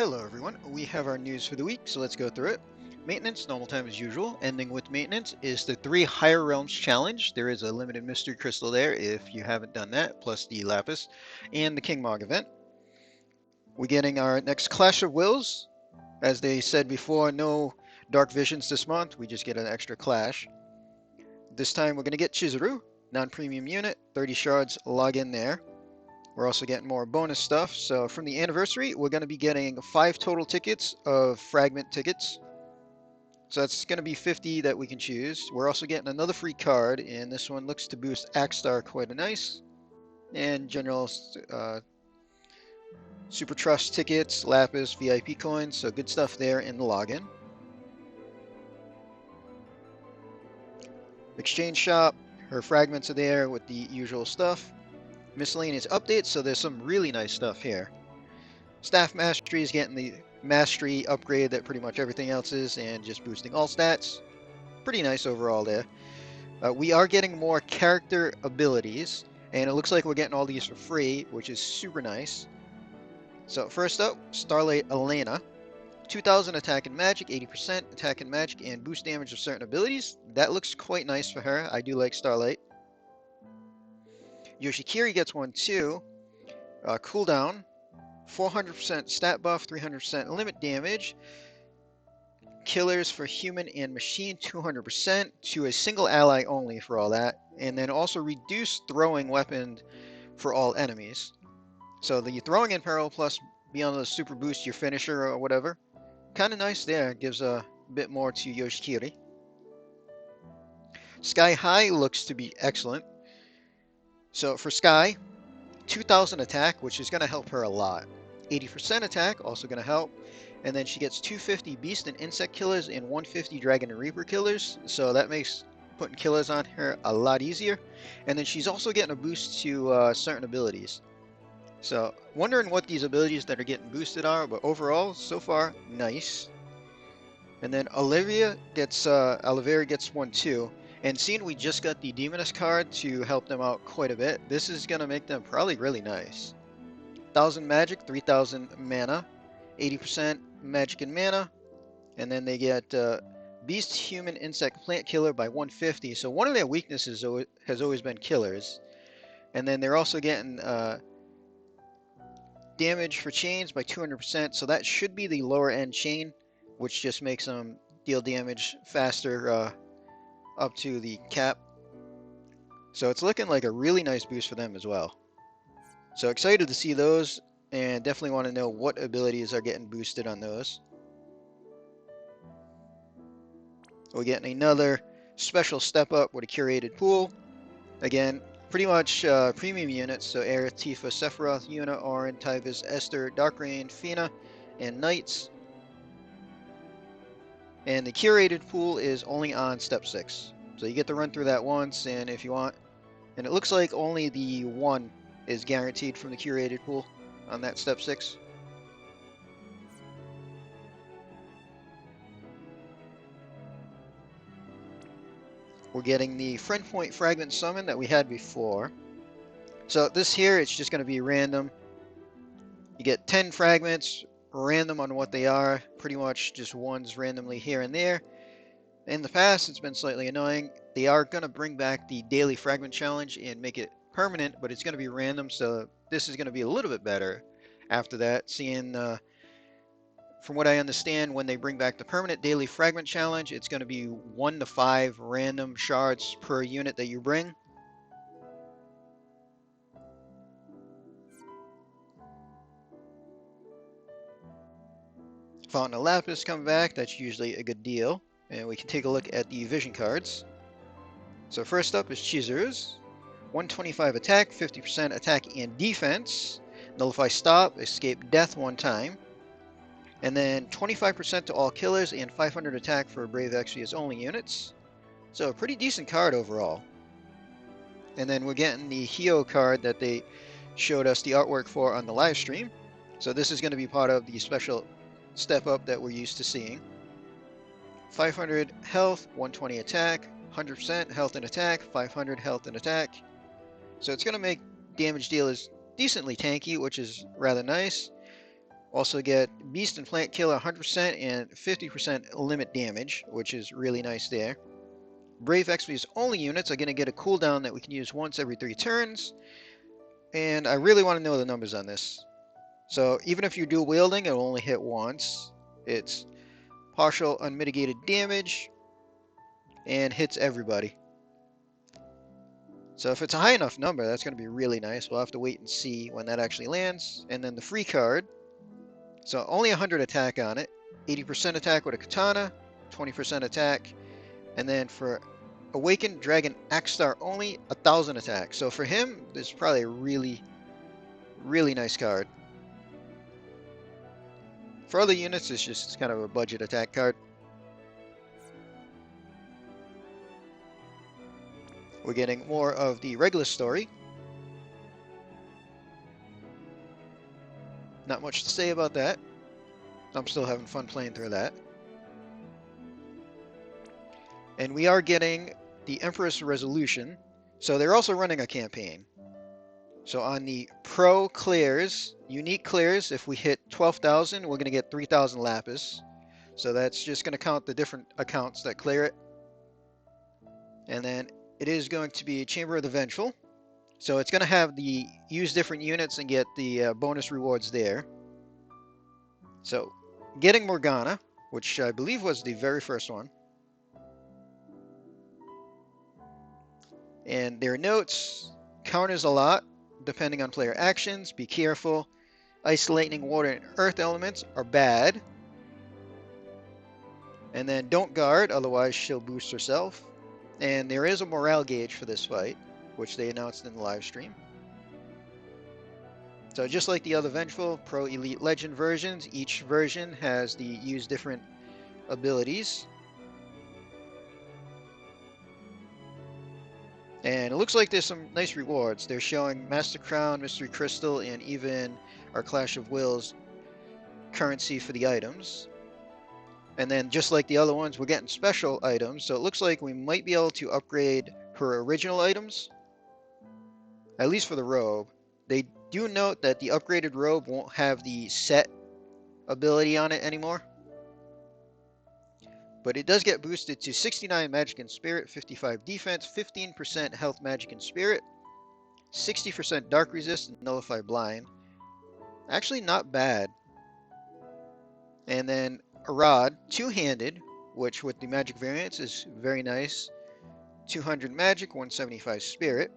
Hello everyone, we have our news for the week, so let's go through it. Maintenance, normal time as usual. Ending with maintenance is the 3 Higher Realms challenge. There is a limited mystery crystal there if you haven't done that, plus the lapis, and the King Mog event. We're getting our next Clash of Wills. As they said before, no Dark Visions this month, we just get an extra Clash. This time we're going to get Chiseru, non-premium unit, 30 shards, log in there. We're also getting more bonus stuff. So from the anniversary, we're going to be getting 5 total tickets of fragment tickets. So that's going to be 50 that we can choose. We're also getting another free card, and this one looks to boost Axstar quite a nice. And general Super Trust tickets, Lapis, VIP coins, so good stuff there in the login. Exchange shop, her fragments are there with the usual stuff. Miscellaneous updates, so there's some really nice stuff here. Staff Mastery is getting the Mastery upgrade that pretty much everything else is, and just boosting all stats. Pretty nice overall there. We are getting more character abilities, and it looks like we're getting all these for free, which is super nice. So first up, Starlight Elena. 2000 attack and magic, 80% attack and magic, and boost damage of certain abilities. That looks quite nice for her. I do like Starlight. Yoshikiri gets one too. Cooldown, 400% stat buff, 300% limit damage. Killers for human and machine, 200% to a single ally only for all that. And then also reduce throwing weapon for all enemies. So the throwing in peril plus beyond the super boost your finisher or whatever. Kind of nice there. Gives a bit more to Yoshikiri. Sky High looks to be excellent. So for Sky, 2000 attack, which is going to help her a lot. 80% attack, also going to help. And then she gets 250 Beast and Insect killers and 150 Dragon and Reaper killers. So that makes putting killers on her a lot easier. And then she's also getting a boost to certain abilities. So wondering what these abilities that are getting boosted are, but overall, so far, nice. And then Olivia gets, Olivera gets one too. And seeing we just got the Demoness card to help them out quite a bit, this is going to make them probably really nice. 1000 magic, 3000 mana, 80% magic and mana, and then they get Beast, Human, Insect, Plant Killer by 150. So one of their weaknesses has always been killers. And then they're also getting damage for chains by 200%, so that should be the lower end chain, which just makes them deal damage faster up to the cap. So it's looking like a really nice boost for them as well. So excited to see those, and definitely want to know what abilities are getting boosted on those. We're getting another special step up with a curated pool. Again, pretty much premium units, so Aerith, Tifa, Sephiroth, Yuna, Auron, Tyvis, Esther, Darkreign, Fina, and Knights. And the curated pool is only on step 6. So you get to run through that once, and if you want. And it looks like only the 1 is guaranteed from the curated pool on that step 6. We're getting the Friend Point Fragment Summon that we had before. So this here, it's just going to be random. You get 10 fragments, random on what they are, pretty much just ones randomly here and there. In the past, it's been slightly annoying. They are going to bring back the daily fragment challenge and make it permanent, but it's going to be random, so this is going to be a little bit better after that. Seeing, from what I understand, when they bring back the permanent daily fragment challenge, it's going to be 1 to 5 random shards per unit that you bring. Fountain of Lapis come back, that's usually a good deal. And we can take a look at the vision cards. So first up is Chiseru's. 125 attack, 50% attack and defense. Nullify stop, escape death 1 time. And then 25% to all killers and 500 attack for Brave Exvius only units. So a pretty decent card overall. And then we're getting the Hio card that they showed us the artwork for on the live stream. So this is going to be part of the special step up that we're used to seeing. 500 health, 120 attack, 100% health and attack, 500 health and attack. So it's going to make damage dealers decently tanky, which is rather nice. Also get Beast and Plant Killer 100% and 50% limit damage, which is really nice there. Brave XP's only units are going to get a cooldown that we can use once every 3 turns. And I really want to know the numbers on this. So even if you're dual wielding, it'll only hit once. It's partial unmitigated damage and hits everybody. So if it's a high enough number, that's going to be really nice. We'll have to wait and see when that actually lands. And then the free card. So only 100 attack on it. 80% attack with a Katana. 20% attack. And then for Awakened Dragon Axe Star only, 1000 attack. So for him, this is probably a really, really nice card. For other units, it's just kind of a budget attack card. We're getting more of the regular story. Not much to say about that. I'm still having fun playing through that. And we are getting the Empress Resolution. So they're also running a campaign. So on the Pro clears, unique clears, if we hit 12,000, we're going to get 3,000 Lapis. So that's just going to count the different accounts that clear it. And then it is going to be Chamber of the Vengeful. So it's going to have the use different units and get the bonus rewards there. So getting Morgana, which I believe was the very first one. And their notes, counters a lot, depending on player actions. Be careful. Ice, lightning, water, and earth elements are bad. And then don't guard, otherwise she'll boost herself. And there is a morale gauge for this fight, which they announced in the live stream. So just like the other Vengeful Pro Elite Legend versions, each version has the use different abilities. And it looks like there's some nice rewards. They're showing Master Crown, Mystery Crystal, and even our Clash of Wills currency for the items. And then just like the other ones, we're getting special items. So it looks like we might be able to upgrade her original items, at least for the robe. They do note that the upgraded robe won't have the set ability on it anymore. But it does get boosted to 69 Magic and Spirit, 55 Defense, 15% Health, Magic and Spirit, 60% Dark Resist, and Nullify Blind. Actually not bad. And then a rod, two-handed, which with the magic variants is very nice. 200 Magic, 175 Spirit.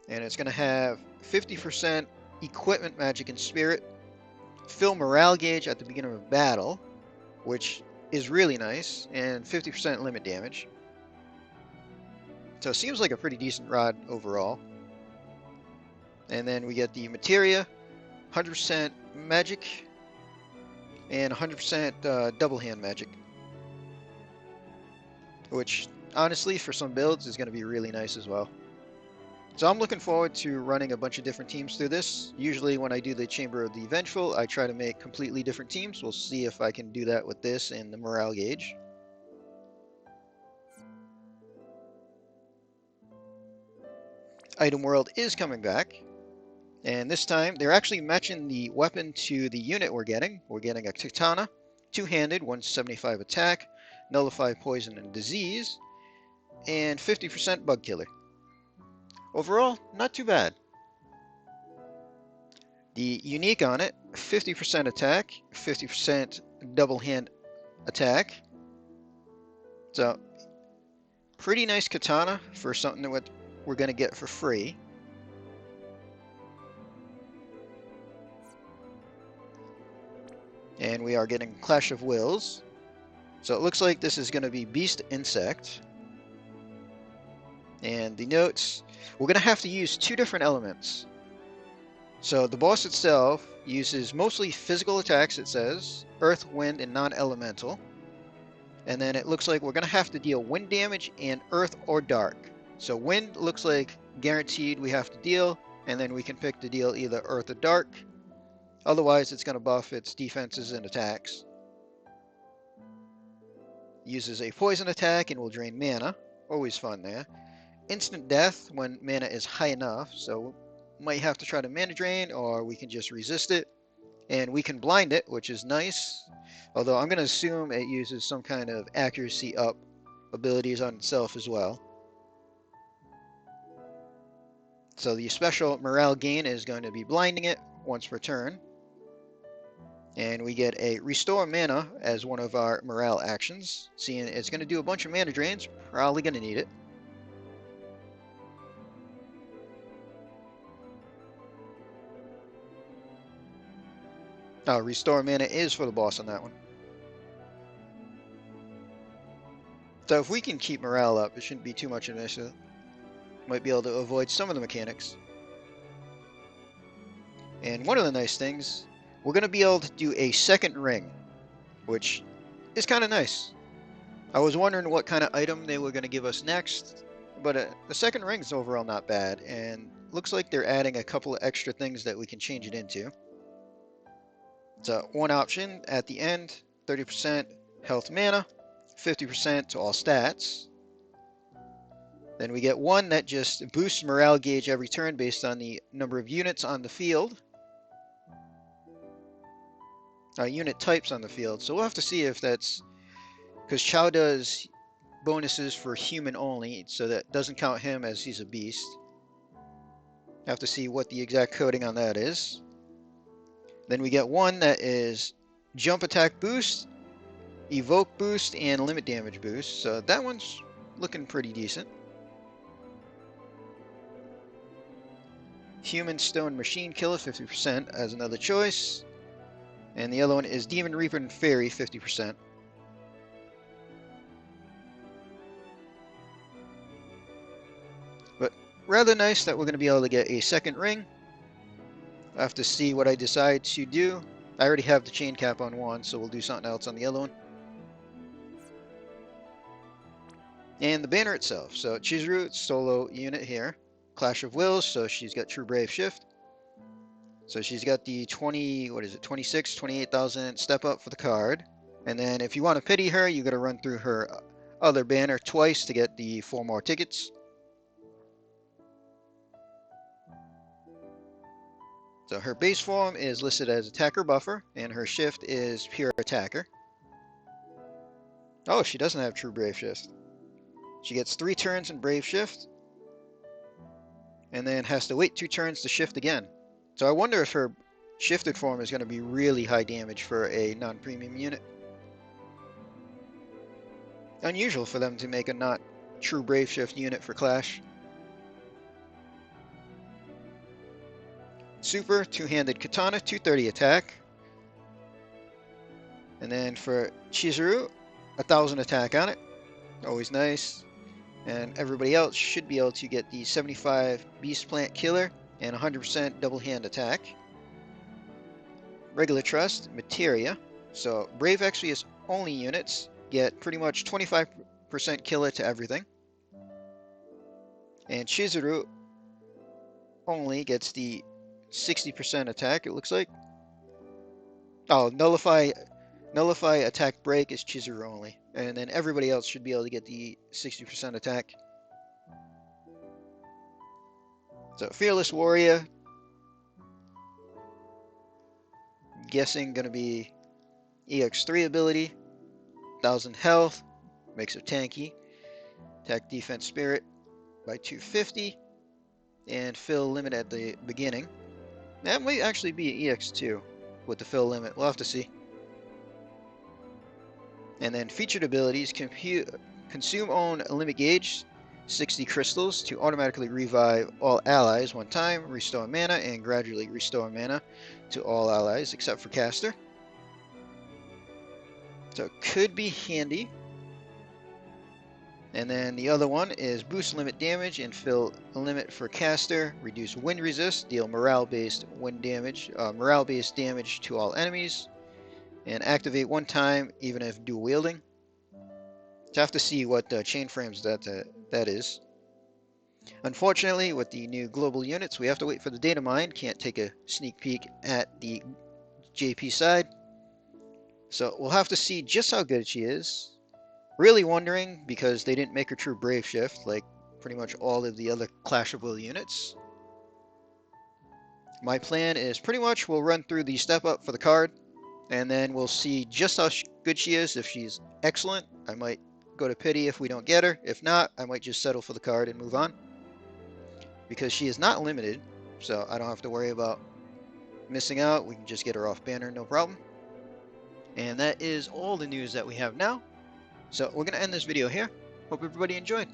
And it's going to have 50% Equipment, Magic, and Spirit. Fill Morale Gauge at the beginning of battle, which is really nice, and 50% limit damage. So it seems like a pretty decent rod overall. And then we get the Materia, 100% Magic, and 100% Double Hand Magic. Which, honestly, for some builds is going to be really nice as well. So I'm looking forward to running a bunch of different teams through this. Usually when I do the Chamber of the Vengeful, I try to make completely different teams. We'll see if I can do that with this and the morale gauge. Item World is coming back. And this time, they're actually matching the weapon to the unit we're getting. We're getting a Katana, two-handed, 175 attack, nullify poison and disease, and 50% bug killer. Overall, not too bad. The unique on it, 50% attack, 50% double hand attack. So, pretty nice katana for something that we're going to get for free. And we are getting Clash of Wills. So it looks like this is going to be Beast Insect. And the notes, we're going to have to use two different elements. So the boss itself uses mostly physical attacks, it says, earth, wind, and non-elemental. And then it looks like we're going to have to deal wind damage and earth or dark. So wind looks like guaranteed we have to deal, and then we can pick to deal either earth or dark. Otherwise, it's going to buff its defenses and attacks. Uses a poison attack and will drain mana. Always fun there. Instant death when mana is high enough, so might have to try to mana drain, or we can just resist it. And we can blind it, which is nice. Although I'm going to assume it uses some kind of accuracy up abilities on itself as well. So the special morale gain is going to be blinding it once per turn. And we get a restore mana as one of our morale actions. Seeing it's going to do a bunch of mana drains, probably going to need it. Oh, restore mana is for the boss on that one. So if we can keep morale up, it shouldn't be too much of an issue. Might be able to avoid some of the mechanics. And one of the nice things, we're going to be able to do a second ring, which is kind of nice. I was wondering what kind of item they were going to give us next, but the second ring is overall not bad, and looks like they're adding a couple of extra things that we can change it into. So one option at the end, 30% health mana, 50% to all stats. Then we get one that just boosts morale gauge every turn based on the number of units on the field. Unit types on the field. So we'll have to see if that's... because Chow does bonuses for human only, so that doesn't count him as he's a beast. Have to see what the exact coding on that is. Then we get one that is jump attack boost, evoke boost, and limit damage boost. So that one's looking pretty decent. Human Stone Machine Killer, 50% as another choice. And the other one is Demon Reaper and Fairy, 50%. But rather nice that we're going to be able to get a second ring. I have to see what I decide to do. I already have the chain cap on one, so we'll do something else on the other one. And the banner itself. So Chiseru, solo unit here. Clash of Wills, so she's got True Brave Shift. So she's got the 28,000 step up for the card. And then if you want to pity her, you got to run through her other banner twice to get the 4 more tickets. So her base form is listed as Attacker Buffer, and her shift is Pure Attacker. Oh, she doesn't have True Brave Shift. She gets 3 turns in Brave Shift, and then has to wait 2 turns to shift again. So I wonder if her shifted form is going to be really high damage for a non-premium unit. Unusual for them to make a not true Brave Shift unit for Clash. Super, two-handed Katana, 230 attack. And then for Chiseru, 1,000 attack on it. Always nice. And everybody else should be able to get the 75 Beast Plant Killer and 100% double hand attack. Regular Trust, Materia. So Brave Exvius only units get pretty much 25% killer to everything. And Chizuru only gets the 60% attack, it looks like. Oh, Nullify Attack Break is Chizuru only. And then everybody else should be able to get the 60% attack. So Fearless Warrior, guessing gonna be EX3 ability, 1,000 health, makes her tanky, attack defense spirit by 250, and fill limit at the beginning. That might actually be EX2 with the fill limit, we'll have to see. And then featured abilities, consume own limit gauge, 60 crystals to automatically revive all allies one time, restore mana, and gradually restore mana to all allies except for caster. So it could be handy. And then the other one is boost limit damage and fill limit for caster, reduce wind resist, deal morale-based damage to all enemies, and activate one time even if dual wielding. So I have to see what chain frames that is. Unfortunately, with the new global units, we have to wait for the data mine. Can't take a sneak peek at the JP side. So we'll have to see just how good she is. Really wondering, because they didn't make her true Brave Shift like pretty much all of the other Clash of Will units. My plan is pretty much we'll run through the step up for the card, and then we'll see just how good she is. If she's excellent, I might go to pity if we don't get her. If not, I might just settle for the card and move on. Because she is not limited, so I don't have to worry about missing out. We can just get her off banner, no problem. And that is all the news that we have now. So we're going to end this video here. Hope everybody enjoyed.